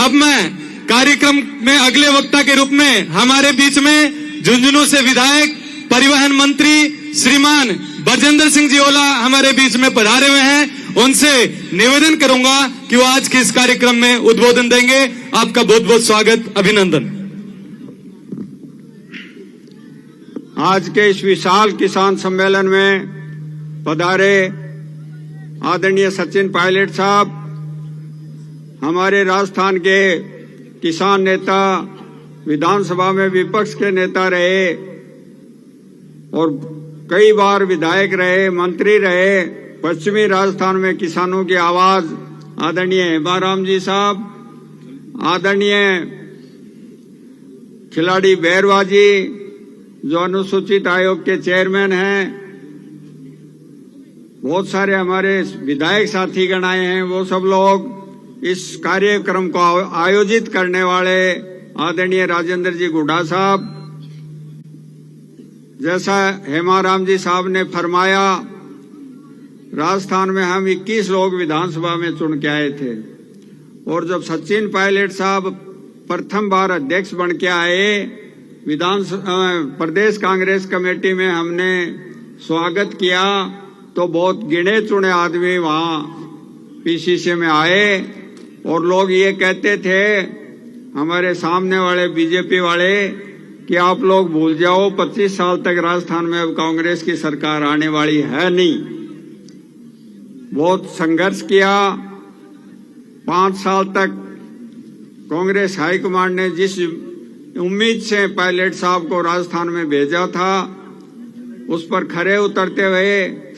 अब मैं कार्यक्रम में अगले वक्ता के रूप में हमारे बीच में झुंझुनू से विधायक परिवहन मंत्री श्रीमान बजेंद्र सिंह जी ओला हमारे बीच में पधारे हुए हैं। उनसे निवेदन करूंगा कि वो आज के इस कार्यक्रम में उद्बोधन देंगे। आपका बहुत बहुत स्वागत, अभिनंदन। आज के इस विशाल किसान सम्मेलन में पधारे आदरणीय सचिन पायलट साहब, हमारे राजस्थान के किसान नेता, विधानसभा में विपक्ष के नेता रहे और कई बार विधायक रहे, मंत्री रहे, पश्चिमी राजस्थान में किसानों की आवाज आदरणीय हेमाराम जी साहब, आदरणीय खिलाड़ी बैरवा जी जो अनुसूचित आयोग के चेयरमैन हैं, बहुत सारे हमारे विधायक साथीगण आए हैं, वो सब लोग इस कार्यक्रम को आयोजित करने वाले आदरणीय राजेंद्र जी गुड्डा साहब, जैसा हेमाराम जी साहब ने फरमाया, राजस्थान में हम 21 लोग विधानसभा में चुन के आए थे और जब सचिन पायलट साहब प्रथम बार अध्यक्ष बन के आए, प्रदेश कांग्रेस कमेटी में हमने स्वागत किया तो बहुत गिने चुने आदमी वहां पीसीसी में आए और लोग ये कहते थे हमारे सामने वाले बीजेपी वाले कि आप लोग भूल जाओ 25 साल तक राजस्थान में अब कांग्रेस की सरकार आने वाली है नहीं। बहुत संघर्ष किया, 5 साल तक कांग्रेस हाईकमांड ने जिस उम्मीद से पायलट साहब को राजस्थान में भेजा था उस पर खरे उतरते हुए,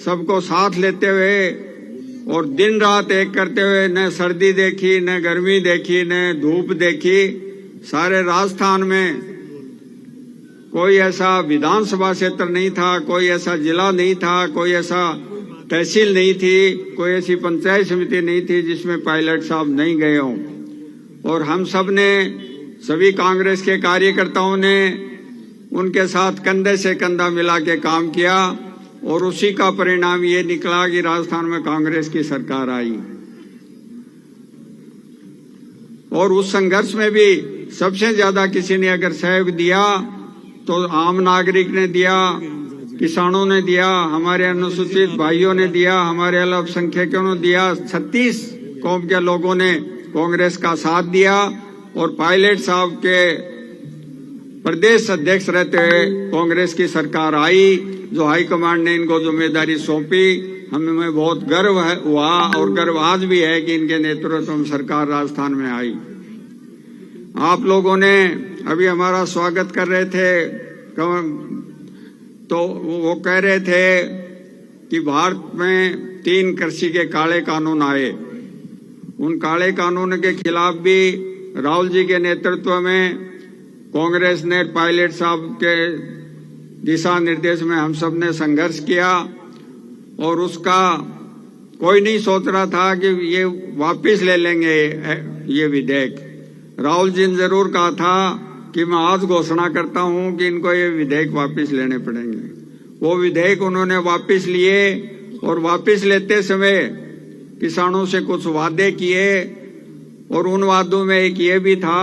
सबको साथ लेते हुए और दिन रात एक करते हुए, न सर्दी देखी, न गर्मी देखी, न धूप देखी, सारे राजस्थान में कोई ऐसा विधानसभा क्षेत्र नहीं था, कोई ऐसा जिला नहीं था, कोई ऐसा तहसील नहीं थी, कोई ऐसी पंचायत समिति नहीं थी जिसमें पायलट साहब नहीं गए हों। और हम सब ने, सभी कांग्रेस के कार्यकर्ताओं ने उनके साथ कंधे से कंधा मिला के काम किया और उसी का परिणाम ये निकला कि राजस्थान में कांग्रेस की सरकार आई। और उस संघर्ष में भी सबसे ज्यादा किसी ने अगर सहयोग दिया तो आम नागरिक ने दिया, किसानों ने दिया, हमारे अनुसूचित भाइयों ने दिया, हमारे अल्पसंख्यकों ने दिया, 36 कौम के लोगों ने कांग्रेस का साथ दिया और पायलट साहब के प्रदेश अध्यक्ष रहते हुए कांग्रेस की सरकार आई, जो हाईकमांड ने इनको जिम्मेदारी सौंपी। हमें बहुत गर्व हुआ और गर्व आज भी है कि इनके नेतृत्व में सरकार राजस्थान में आई। आप लोगों ने अभी हमारा स्वागत कर रहे थे तो वो कह रहे थे कि भारत में 3 कृषि के काले कानून आए, उन काले कानून के खिलाफ भी राहुल जी के नेतृत्व में कांग्रेस ने पायलट साहब के दिशा निर्देश में हम सब ने संघर्ष किया और उसका कोई नहीं सोच रहा था कि ये वापस ले लेंगे ये विधेयक। राहुल जी ने जरूर कहा था कि मैं आज घोषणा करता हूं कि इनको ये विधेयक वापस लेने पड़ेंगे। वो विधेयक उन्होंने वापस लिए और वापस लेते समय किसानों से कुछ वादे किए और उन वादों में एक ये भी था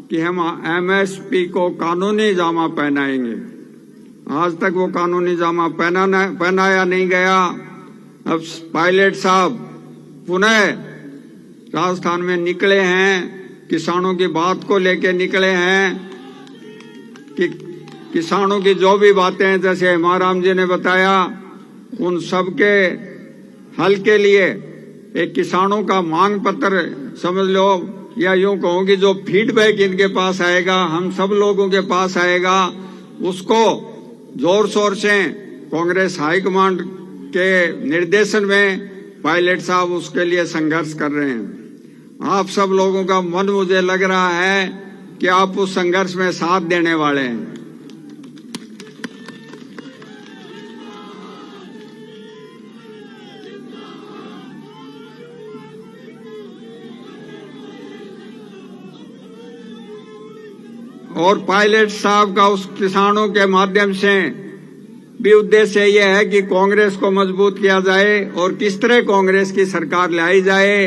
कि हम एमएसपी को कानूनी जामा पहनाएंगे। आज तक वो कानूनी जामा पहनाया नहीं गया। अब पायलट साहब पुनः राजस्थान में निकले हैं, किसानों की बात को लेके निकले हैं कि किसानों की जो भी बातें हैं, जैसे हेमाराम जी ने बताया, उन सब के हल के लिए एक किसानों का मांग पत्र समझ लो, या यूं कहूं कि जो फीडबैक इनके पास आएगा, हम सब लोगों के पास आएगा, उसको जोर शोर से कांग्रेस हाईकमांड के निर्देशन में पायलट साहब उसके लिए संघर्ष कर रहे हैं। आप सब लोगों का मन मुझे लग रहा है कि आप उस संघर्ष में साथ देने वाले हैं। और पायलट साहब का उस किसानों के माध्यम से भी उद्देश्य यह है कि कांग्रेस को मजबूत किया जाए और किस तरह कांग्रेस की सरकार लाई जाए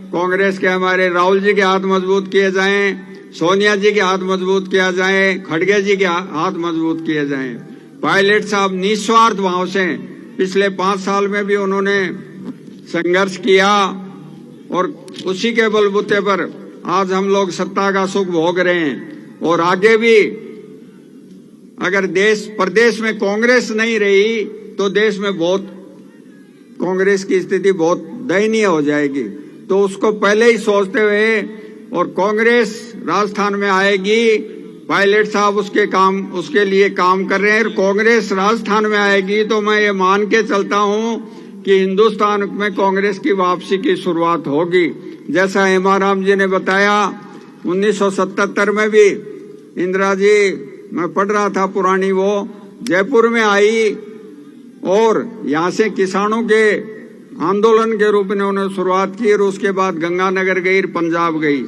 कांग्रेस के हमारे राहुल जी के हाथ मजबूत किए जाएं, सोनिया जी के हाथ मजबूत किया जाए, खड़गे जी के हाथ मजबूत किए जाएं। पायलट साहब निस्वार्थ भाव से पिछले 5 साल में भी उन्होंने संघर्ष किया और उसी के बलबूते पर आज हम लोग सत्ता का सुख भोग रहे हैं। और आगे भी अगर प्रदेश में कांग्रेस नहीं रही तो देश में कांग्रेस की स्थिति बहुत दयनीय हो जाएगी। तो उसको पहले ही सोचते हुए और कांग्रेस राजस्थान में आएगी, पायलट साहब उसके लिए काम कर रहे हैं। और कांग्रेस राजस्थान में आएगी तो मैं ये मान के चलता हूं कि हिंदुस्तान में कांग्रेस की वापसी की शुरुआत होगी। जैसा हेमाराम जी ने बताया 1977 में भी इंदिरा जी, मैं पढ़ रहा था पुरानी, वो जयपुर में आई और यहाँ से किसानों के आंदोलन के रूप में उन्होंने शुरुआत की और उसके बाद गंगानगर गई, पंजाब गई।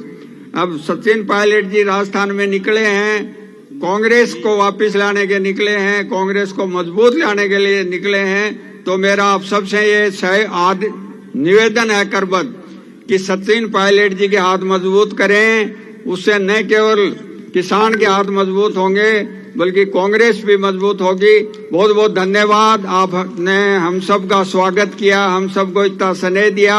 अब सचिन पायलट जी राजस्थान में निकले हैं, कांग्रेस को वापस लाने के निकले हैं, कांग्रेस को मजबूत लाने के लिए निकले हैं। तो मेरा आप सबसे ये निवेदन है करबद्ध कि सचिन पायलट जी के हाथ मजबूत करें। उससे न केवल किसान के हाथ मजबूत होंगे बल्कि कांग्रेस भी मजबूत होगी। बहुत बहुत धन्यवाद, आपने हम सब का स्वागत किया, हम सबको इतना स्नेह दिया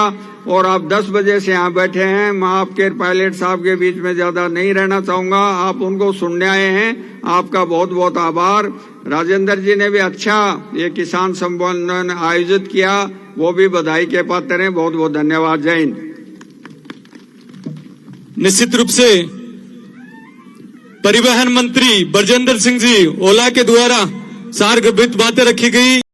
और आप 10 बजे से यहाँ बैठे हैं। मैं आपके पायलट साहब के बीच में ज्यादा नहीं रहना चाहूंगा, आप उनको सुनने आए हैं, आपका बहुत बहुत आभार। राजेंद्र जी ने भी अच्छा ये किसान सम्मेलन आयोजित किया, वो भी बधाई के पात्र हैं। बहुत बहुत धन्यवाद। जय हिंद। निश्चित रूप से परिवहन मंत्री बरजिंदर सिंह जी ओला के द्वारा सार्वभौमिक बातें रखी गई।